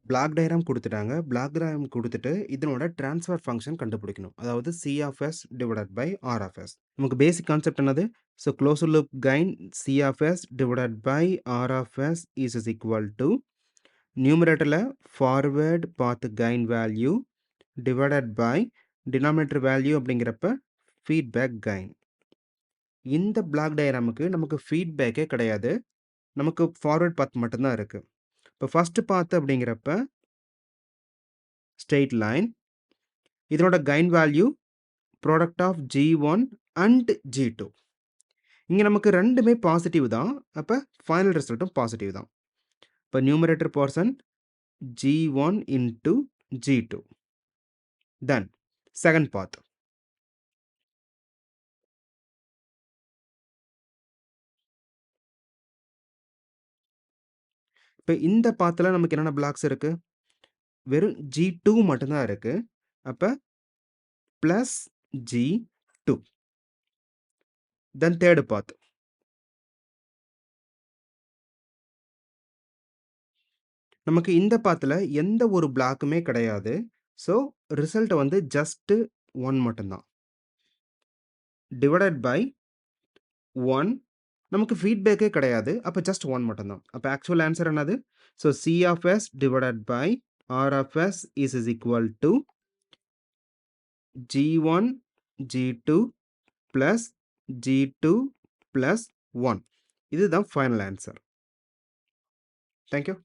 Black diagram குடுத்துட்டாங்க. Block diagram குடுத்துட்டு, இதனோட ட்ரான்ஸ்ஃபர் ஃபங்ஷன் கண்டுபிடிக்கணும். அதாவது C of S divided by R of S. நமக்கு பேசிக் கான்செப்ட் என்னது? So closed loop gain C of S divided by R of S is equal to நியூமரேட்டர்ல forward path gain value divided by denominator value அப்படிங்கிறப்ப feedback gain. இந்த block டயகிராமுக்கு நமக்கு ஃபீட்பேக்கே கிடையாது. நமக்கு ஃபார்வர்ட் பாத் மட்டும் தான் இருக்கு. இப்போ ஃபர்ஸ்ட் பாத் அப்படிங்கிறப்ப ஸ்ட்ரெயிட் லைன். இதனோட gain value product of G1 and G2. இங்க நமக்கு 2மே பாசிட்டிவ் தான். அப்ப ஃபைனல் ரிசல்ட்டும் பாசிட்டிவ் தான். இப்ப numerator portion G1 into G2. Then second path. இப்ப இந்த பாத்ல நமக்கு என்னென்ன பிளாக்ஸ் இருக்கு? வெறும் G2 மட்டும் தான் இருக்கு. அப்ப பிளஸ் G2. தென் தேர்ட் பாத். நமக்கு இந்த பாத்ல எந்த ஒரு பிளாக்குமே கிடையாது. ஸோ ரிசல்ட் வந்து ஜஸ்ட் 1 மட்டும் தான். Divided by 1. நமக்கு ஃபீட்பேக்கே கிடையாது. அப்ப ஜஸ்ட் 1 மட்டும் தான். அப்ப ஆக்சுவல் ஆன்சர் என்னது? So C of S divided by R of S is equal to G1 G2 plus G2 plus 1. இதுதான் ஃபைனல் ஆன்சர். Thank you.